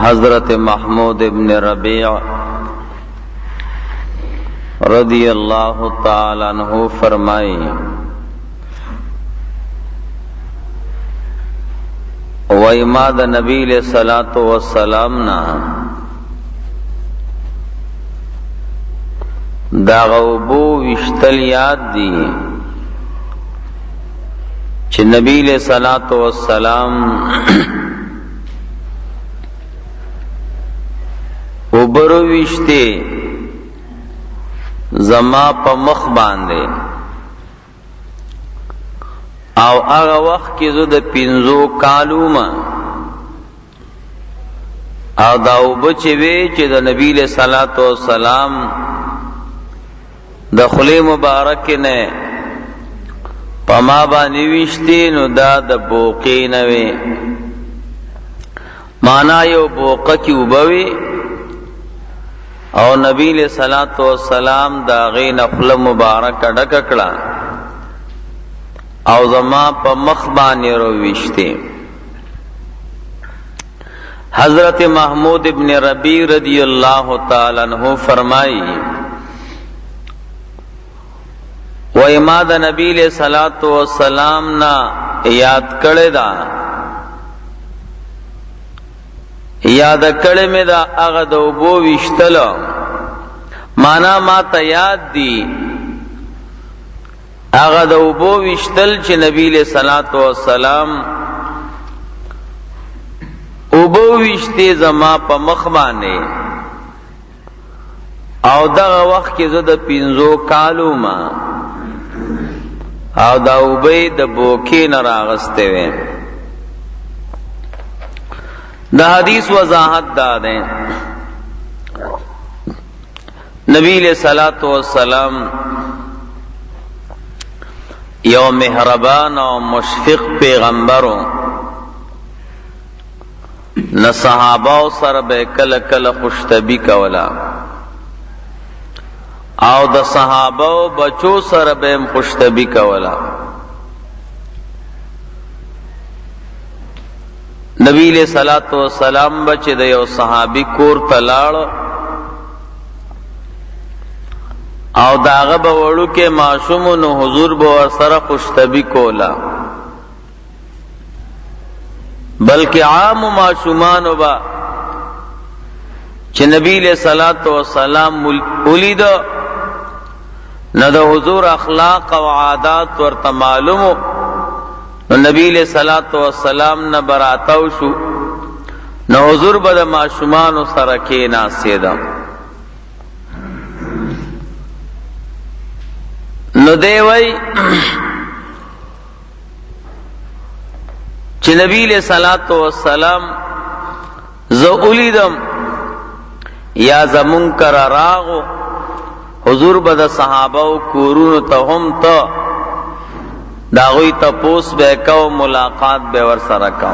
حضرت محمود ابن ربیع رضی اللہ تعالی عنہ فرمائی وَإِمَا دا نبی علیہ الصلوۃ والسلام نا دا غوبو وشتل یاد دی چھ نبی علیہ الصلوۃ والسلام اوبرو وشتے زما پا مخ باندے او اغا وقت کی زو دا پینزو کالو ما او دا اوبچے وے چے دا نبی علیہ الصلوۃ والسلام دا خلی مبارک نے پا ما بانی وشتے نو دا دا بوقی نوے مانا یو بوقا کی اوبوے او نبی علیہ الصلوۃ والسلام دا غی نفل مبارک ڈککڑا او زما پا مخبانی رو وشتے حضرت محمود ابن ربیع رضی اللہ تعالی عنہ فرمائی وَإِمَا دا نبی علیہ الصلوۃ والسلام نا یاد کڑے دا یاد کڑے میں دا اغا دوبو وشتلو مانا ما تا یاد دی اغا دوبو وشتل چھ نبی علیہ الصلوۃ والسلام اوبو وشتے زما پا مخبانے او دا وقت کی زد پینزو کالو ما او دا اوبی دا بوکی نراغستے وے دا حدیث وضاحت دا دیں نبی علیہ الصلوۃ والسلام یو مہربان و مشفق پیغمبرو نہ صحابہ سر بے کل کل خوشتبی کولا او دا صحابہ بچو سر بے خوشتبی کولا نبی علیہ الصلوۃ والسلام بچ دا یو صحابی کور تلاڑ او داغه بوړو کې معصوم نو حضور بو سره خوشتبی کولا بلکہ عام معصومان وبا چې نبی علیہ الصلوۃ والسلام ولید نو د حضور اخلاق او عادات ورته معلوم نو نبی علیہ الصلوۃ والسلام نه براتاو شو نو حضور به د معصومان سره کې ناسیدا نو دی وی چې نبی علیہ الصلوۃ والسلام زو اولیدم یا زمون کر راغو حضور بد صحابه کورونو ته هم ته داوی تپوس به کو ملاقات به ور سره کا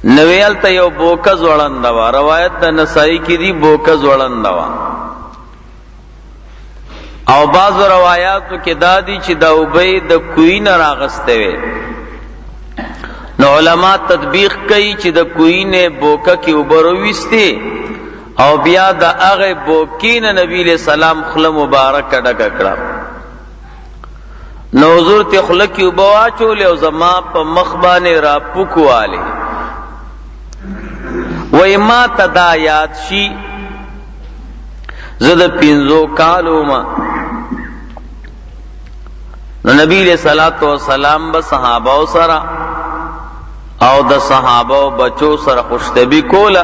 نویل ته یو بوکز وړندوا روایت د نسائی کی دی بوکز وړندوا او بعض روایاتو کې دادی چې دا اوبی د کوی نه راغسته وي نو علما تطبیق کوي چې د کوی نه بوکا کې اوبرو وسته او بیا د هغه بوکین نبی له سلام خله مبارک ډک کړه نو حضور ته خله کې وبوا چول او زما په مخبانه را پوکواله وای ما تدا یاد شي زد پینزو کالو ما نو نبی علیہ الصلوۃ والسلام با صحابہ سرا او د صحابہ بچو سره خوشتبی کولا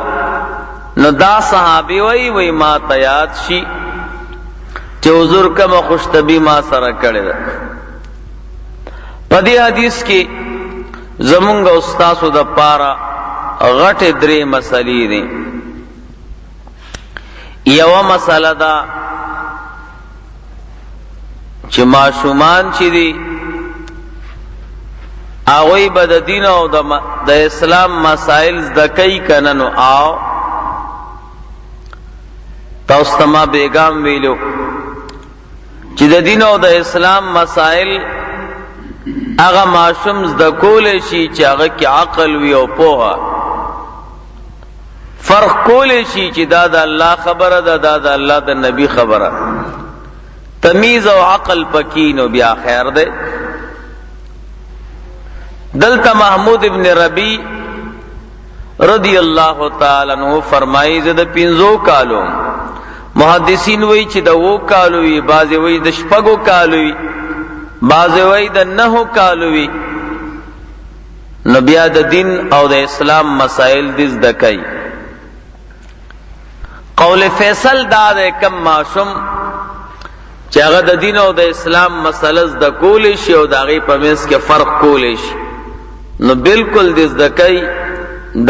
نو دا صحابی وی ما تیاد شي چې حضور کما خوشتبی ما سره کړی ده پدې حدیث کې زمونږ استادو د پارا غټ درې مسلې دي یو مسله دا چې معصومان چې دي هغوی به د دین او د اسلام مسائل زده کوي کنه نو آو تاسو ته ما بیگام ویلو چې د دین او د اسلام مسائل هغه معصوم زده کول شي چې هغه کې عقل وي او پوهه فرق کولی شي چې دا د الله خبره ده، دا د الله د نبی خبره. تمیز او عقل پکې نو بیا خیر ده. دلته محمود ابن ربیع رضی اللہ تعالی عنہ فرمائی زه د 5 کالو، محدثین وی چې د 2 کالو وی، بعضی وی د 6 کالو وی، بعضی وی د 9 کالو وی. نو بیا د دین او د اسلام مسائل د زده کوي. قول فیصل دا د کم معصوم چې هغه د دین او د اسلام مسله زده کولی شي او د هغې په منځ کې فرق کولی شي، نو بالکل د زده کوي،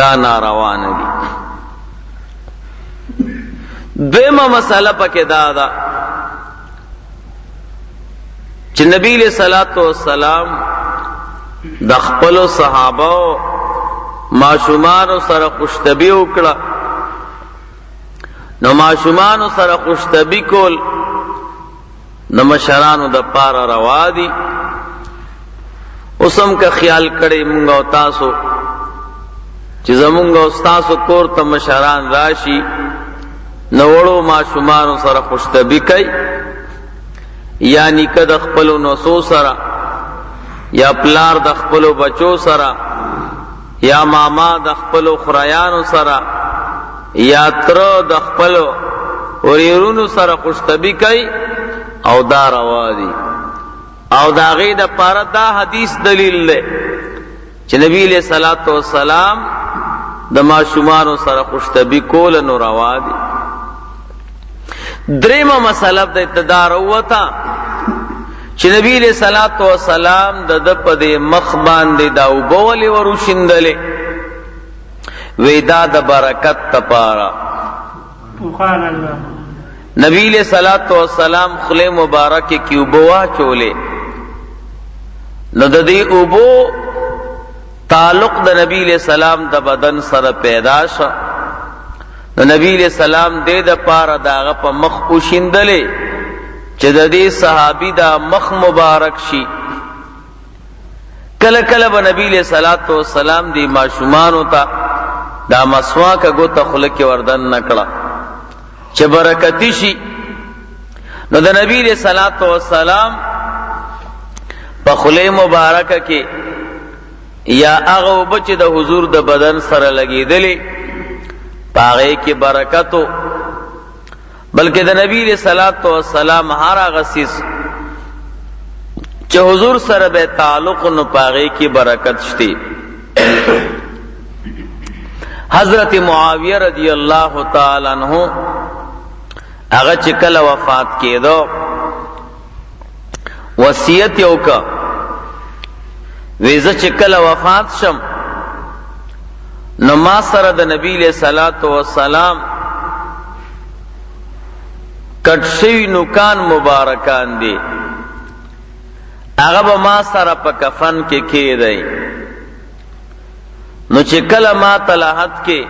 دا ناروا نه دي. دویمه مسله پکې دا ده چې نبی علیہ الصلوۃ والسلام د خپل صحابه ماشومان سره خوشطبی وکړه. نو ماشومان سره خوشطبی کول د مشرانو د پاره روا دي. اوسم که خیال کړئ مونږ او تاسو چې زمونږ او تاسو کور ته مشران راشي، نو وړو ماشومان سره خوشطبی کوي، یا نیکه د خپلو نسو سره، یا پلار د خپلو بچو سره، یا ماما د خپلو خریانو سره، یا تر د خپلو وريرونو سره خوشطبی کوي، او دا روا دي. او دا غي د پاره دا حدیث دلیل دی چې نبی علیہ الصلوۃ والسلام د ماشومان سره خوشطبی کول نو روا دي. دریمه مسله د ابتدار وتا چې نبی علیہ الصلوۃ والسلام د په دې مخ باندې دا وبولې وروشندلې وېدا د برکت تپارا. سبحان الله. نبی علیہ الصلوۃ والسلام خله مبارک کی وبوا چولې، نو د دې وبو تعلق د نبی علیہ السلام د بدن سره پیدا شو. نو نبی علیہ السلام دې د پاره داغه په مخ وشیندلې چې د دې صحابي دا مخ مبارک شي. کله کله به نبی علیہ الصلوۃ والسلام دی ماشومان ہوتا دا مسواک غوته خلک وردن نکړه چې برکتی شي. نو د نبی علیہ الصلوۃ والسلام په خله مبارکه کې یا هغه بچ د حضور د بدن سره لګیدلې پاغه کې برکتو، بلکې د نبی علیہ الصلوۃ والسلام هر هغه سیس چې حضور سره به تعلق نو پاغه کې برکت شته. حضرت معاویہ رضی اللہ تعالی عنہ هغه چې کله وفات کېدو وصیت یې وکړ، ویزه چې کله وفات شم نو ما سره د نبی علیہ الصلوۃ والسلام کټ شوي نوکان مبارکان دي، هغه به ما سره په کفن کې کېدی. نو چې کله ما تلاحت کې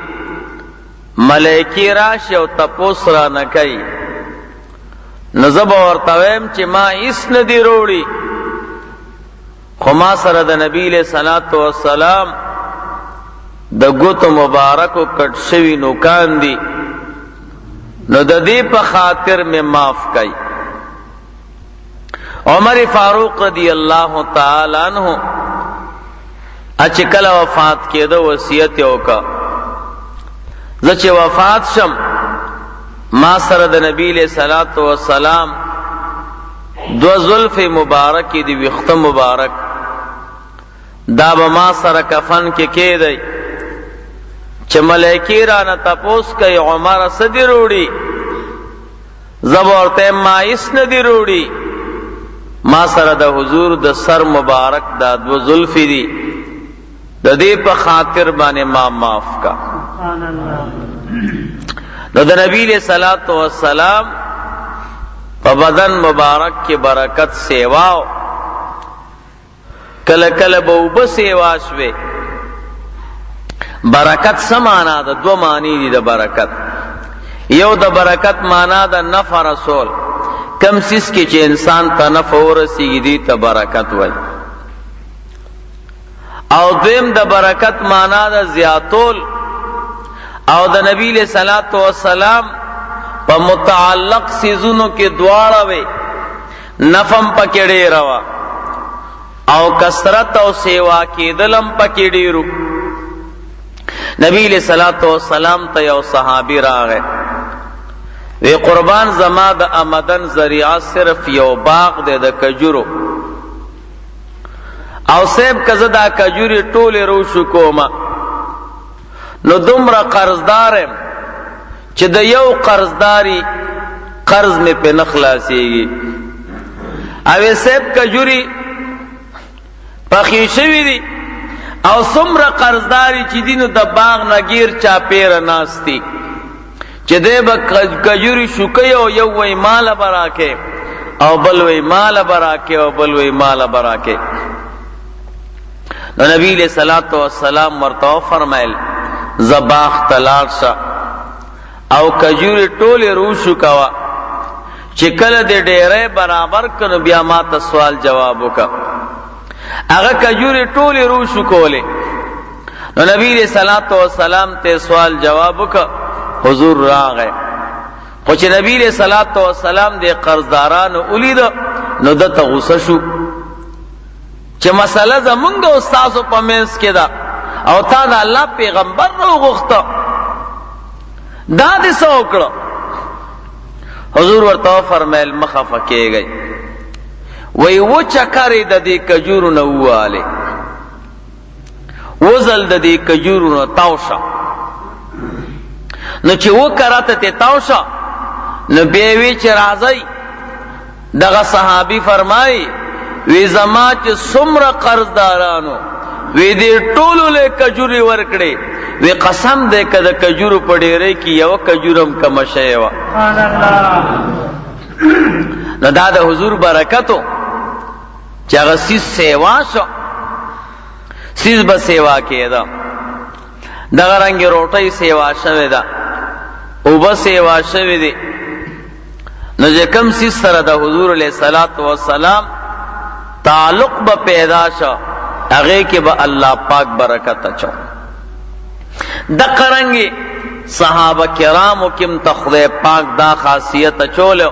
ملائکی راشي او تپوس را نه کوي، نو زه به ورته وایم چې ما هیڅ نه دي روړي، خو ما سره د نبی علیہ الصلوۃ والسلام د ګوتو مبارکو کټ شوي نوکان دي، نو د دې په خاطر مې معاف کړئ. عمر فاروق رضی اللہ تعالی عنہ اچ کله وفات کېده وصیت وکړه، زه چې وفات شم ما سره د نبی علیہ الصلوۃ والسلام دو زلف مبارک دی وخت مبارک دا به ما سره کفن کې کېدی چې ملائکی را نه تپوس کوي عمر صدی روړي، زه به ورته ما هیڅ نه دي روړي، ما سره د حضور د سر مبارک دا دو زلف دی، د دې په خاطر باندې ما معاف کا. نو د نبی علیہ الصلوۃ والسلام په بدن مبارک کې برکت سیواو، کله کله به وب سیوا شوي. برکت سمانا د دو معنی دي د برکت. یو د برکت معنا د نفع رسول، کم سیس کې چې انسان ته نفع ورسیږي دي ته برکت وایي. او دویم د برکت معنا د زیاتول، او د نبی علیہ الصلوۃ والسلام په متعلق سيزونو کې دواړه وي، نفم پکې ډېر وا او کثرت او سیوا کېدلم پکې ډېرو. نبی علیہ الصلوۃ والسلام ته یو صحابي راغی، وی قربان زما د آمدن ذریعہ صرف یو باغ دی د کجورو، او سیب کزه دا کجوري ټوله روشو کوما، نو دومره قرضدارم چې د یو قرضداري قرض می په نخلاصيږي. او سیب کجوري پخې شوی دي او څومره قرضداري چې دینو د باغ نګیر چا پیر ناشتي چې دې به کجوري شوکي او یو وای مال براکه او بل وای مال براکه او بل وای مال براکه. نو نبی علیہ الصلوۃ والسلام ورته فرمایل زباخ تلارشا او کجوري ټوله روشو کوا، چې کله دې ډېرې برابر کړو بیا ما ته سوال جواب وکا. هغه کجوري ټوله روشو کوله. نو نبی علیہ الصلوۃ والسلام ته سوال جواب وکا، حضور راغې. خو چې نبی علیہ الصلوۃ والسلام دې قرضدارانو ولید نو دته غوسه شو چې مسله زمونږ او استادو په منځ کې ده او تا دا الله پیغمبر نو غوښته، دا دې څه وکړه؟ حضور ورته فرمایل مخفه کېږئ، وی و چکرې د دې کجورو نه وواله، وزل د دې کجورو نه تاوشه، نو چې و کراته ته تاوشه نو بیا وی چې راځي. دغه صحابي فرمایي وی زما چې څومره قرضدارانو وی دې ټولو له کجوري ورکړي، وی قسم دې کده کجورو په ډېرې کې یو کجورم کم شي وا. نو دا د حضور برکتو چې هغه سیس سیوا شو، سیس به سیوا کېده، دغه رنګ روټۍ سیوا شوې ده، اوبه سیوا شوې دي. نو چې کم سیس سره د حضور علیہ الصلوۃ والسلام تعلق به پیدا شو، هغه کې به الله پاک برکت اچو. د قرنګي صحابه کرامو کم تخذ پاک دا خاصیت اچولو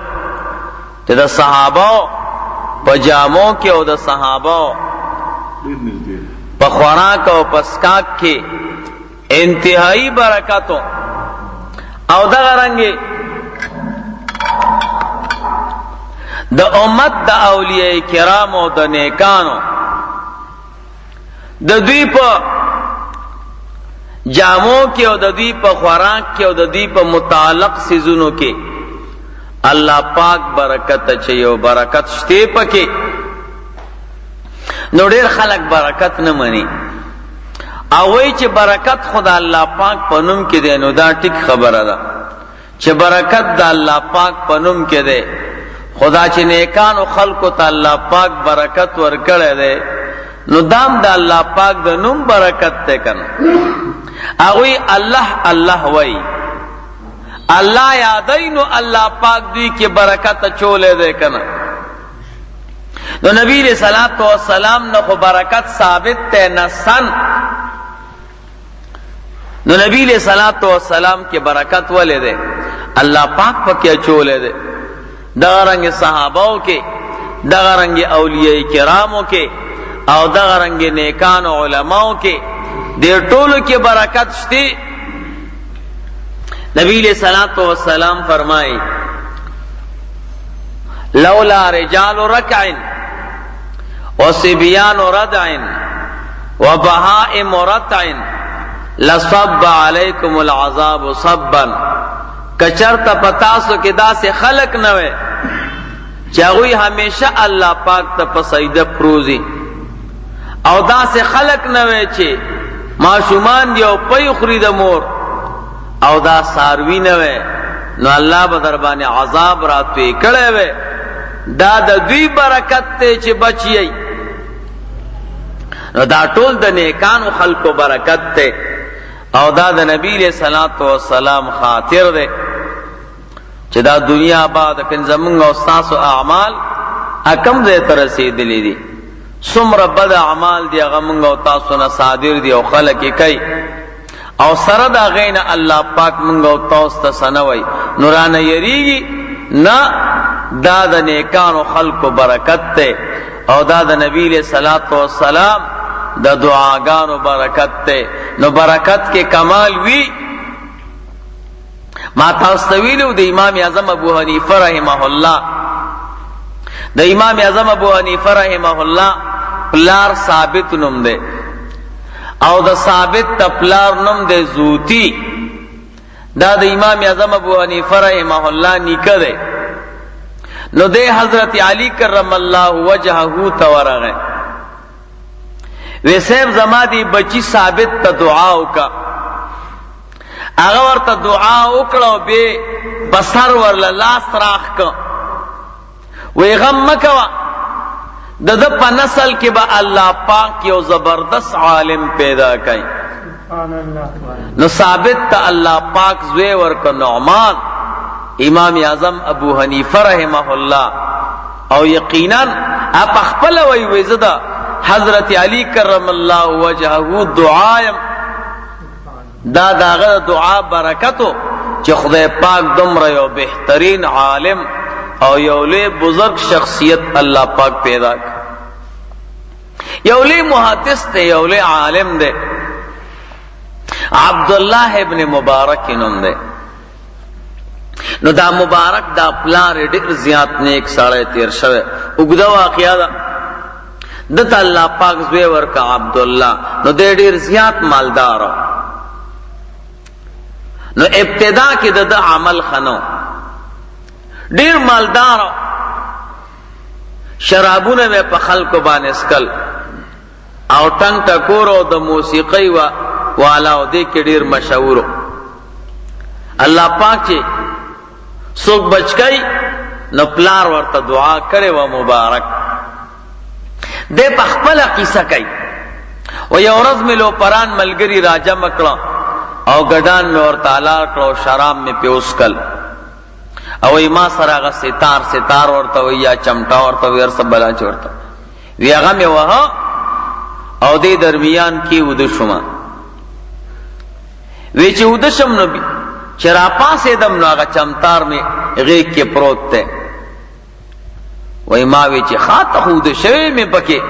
چې د صحابه په جامو کې او د صحابه په خوراک او پسکاک کې انتہائی برکتو. او دا قرنګي د امت د اولیاء کرام او د نیکانو د دوی په جامو کې او د دوی په خوراک کې او د دوی په متعلق سيزونو کې الله پاک برکت اچي او برکت شته پکې. نو ډېر خلک برکت نه مني او وایي چې برکت خدا الله پاک په نوم کې دی. نو دا ټیک خبره ده چې برکت د الله پاک په نوم کې دی، خدا چې نیکانو خلقو ته الله پاک برکت ورکړی دی نو دام د الله پاک د نوم برکت ته کنه. هغوی الله الله وای، الله یادای، نو الله پاک دوی کې برکت اچولې دی کنه. نو نبی علیہ الصلوۃ والسلام نو خو برکت ثابت ته نسن. نو نبی علیہ الصلوۃ والسلام کې برکت ولې دی؟ الله پاک پکې اچولې دی. دغه رنګ صحابهو کې، دغه رنګ اولیاء کرامو کې او دغه رنګ نیکان علماءو کې دې ټولو کې برکت شته. نبی علیہ الصلوۃ والسلام فرمایي لولا رجال رکع وصبيان ردع وبهائم رتع لصب عليكم العذاب صبا. کچرتا پتاسو کې داسې خلق نه وي چې هغوی همیشه الله پاک ته په سجده پروزي، او داسې خلق نه وي چې ماشومان دی او پي خوري د مور، او دا ساروی نه وي نو الله به در باندې عذاب راتوي کړی وي. دا د دوی برکت ته چې بچي، نو دا ټول د نیکانو خلقو برکت ته، او دا د نبی علیہ الصلوۃ والسلام خاطر ده چې دا دنیا بعد کن زمونږ او تاسو اعمال اکم دې تر رسیدلې دي، څومره بد اعمال دي هغه مونږ او تاسو نه صادر دي او خلک یې کوي، او سره دا غین الله پاک مونږ او تاسو ته سنوي نورانه یریږي نه دا د نیکانو خلقو برکت ته او دا د نبی علیہ الصلوۃ والسلام د دعاګانو برکت ته نو برکت کې کمال وی ما تاسو ته ویلو د امام اعظم ابو حنیفه رحمه الله د امام اعظم ابو حنیفه رحمه الله پلار ثابت نوم ده او د ثابت تپلار نوم ده زوتی دا د امام اعظم ابو حنیفه رحمه الله نیکه ده نو ده حضرت علی کرم الله وجهه تورغه ویسیب زما دی بچی ثابت تا دعا وکا هغه ورته دعا وکړو به بسر ورله لاس راخ ک وی غم مکوا د په نسل کې به الله پاک یو زبردست عالم پیدا کړي نو ثابت تا الله پاک زوی ورک نعمان امام اعظم ابو حنیفه رحمه الله او یقینا اپ خپل وی وزدا حضرت علی کرم الله وجهه دعایم دا داغه دعا برکتو چې خدای پاک دومره یو بهترین عالم او یو لوی بزرگ شخصیت الله پاک پیدا کړ یو لوی محدث ته یو لوی عالم دی عبدالله ابن مبارک نوم دی نو دا مبارک دا پلار ډیر زیات نیک سړی تیر شوی وګدا واقعیا دا دته الله پاک زوی ورکا عبدالله نو دې ډیر زیات مالدار نو ابتدا کې د عمل خنو ډیر مالدار شرابونه په خلکو باندې اسکل او ټنګ ټکور او د موسیقي والا او دې کې ډیر مشهور الله پاک چې څوک بچکای نو پلار ورته دعا کړي و مبارک دے پخپل قصہ کئی و یو ورځ ملو پران ملګری راجا مکړه او ګډان مې ورته اعلی کړو شراب مې پیوس کل او ما سره غ ستار ورته ویا چمټا ورته ورسه بلا چورته وی هغه مې وها او دې درمیان کې ود شوما وی چې ود شم نو چې را پاسې دم نو هغه چمتار مې غیږ کې پروت ته وی ما وی چې خاطه خود شوی می پکې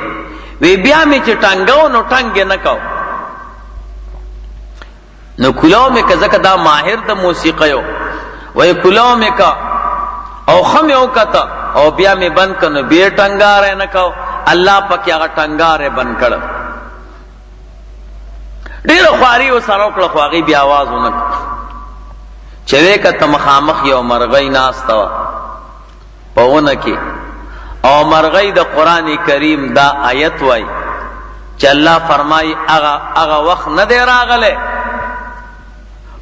وی بیا می چې ټنګاو نو ټنګ نه کاو نو کلاو می کزکه دا ماهر د موسیقیو وی کلاو می کا او خم یو کتا او بیا می بند کنو بیا ټنګار نه کاو الله پکې هغه ټنګار بند کړ ډیر خواري او سره کړ خواغي بیا आवाज ونک چوي کته مخامخ یو مرغۍ ناستا پهونه کې او مرغی د قرآن کریم دا آیت وای چې الله فرمای اغا وخت نه دی راغله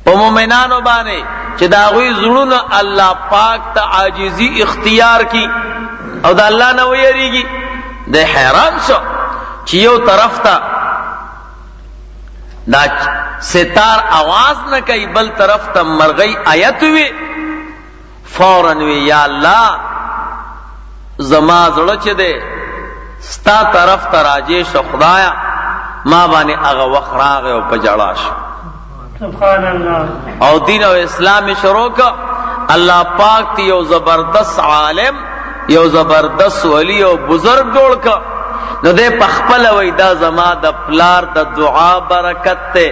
په مومنانو باندې چې دا غوی زړونه الله پاک ته عاجزی اختیار کی او دا الله نه ویریږي د حیران شو چې یو طرف ته دا ستار आवाज نه کوي بل طرف ته مرغی آیت وی فورا وی یا الله زما زړه چې ده ستا طرف ته راځي شو خدایا ما باندې هغه وخت راغی او په جړا شو سبحان الله او دین او اسلام شروع ک الله پاک تی یو زبردست عالم یو زبردست ولی او بزرگ جوړ ک نو دې پخپل وای دا زما د پلار د دعا برکت ته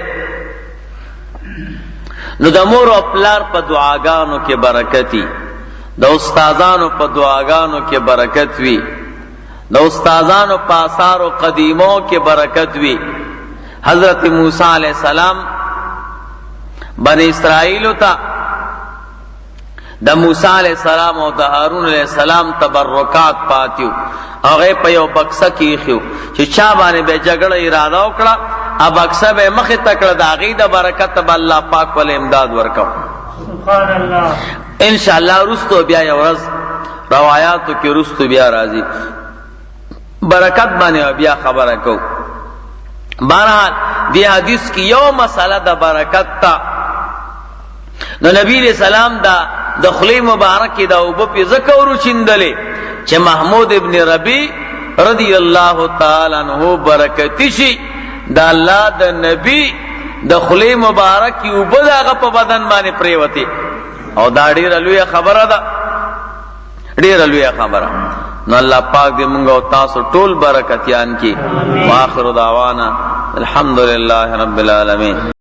نو د مور او پلار په دعاګانو کې برکتی د استادانو په دعاګانو کې برکت وی د استادانو په آثار او قدیمو کې برکت وی حضرت موسی علیہ السلام بنی اسرائیل ته د موسی علیہ السلام او د هارون علیہ السلام تبرکات پاتیو هغه په یو بکسه کې خو چې چا باندې به جګړه اراده وکړه ا بکسه به مخه تکړه د هغه د برکت به الله پاک ول امداد ورکاو سبحان الله ان شاء الله رستو بیا یو ورځ روایتو کې رستو بیا راځي برکت باندې بیا خبره کو بہرحال دی حدیث کی یو مسئلہ دا برکت تا نو نبی علیہ السلام دا دخلی مبارک دا اوبو پی ذکر چندلے چھ محمود ابن ربی رضی اللہ تعالی عنہ برکتی شی دا اللہ دا نبی د خلی مبارک کی اوبه د هغه په بدن باندې پریوتی او دا ډیره لویه خبره ده، ډیره لویه خبره. نو الله پاک دې موږ او تاسو ټول برکتيان کی. واخر دعوانا الحمدلله رب العالمین.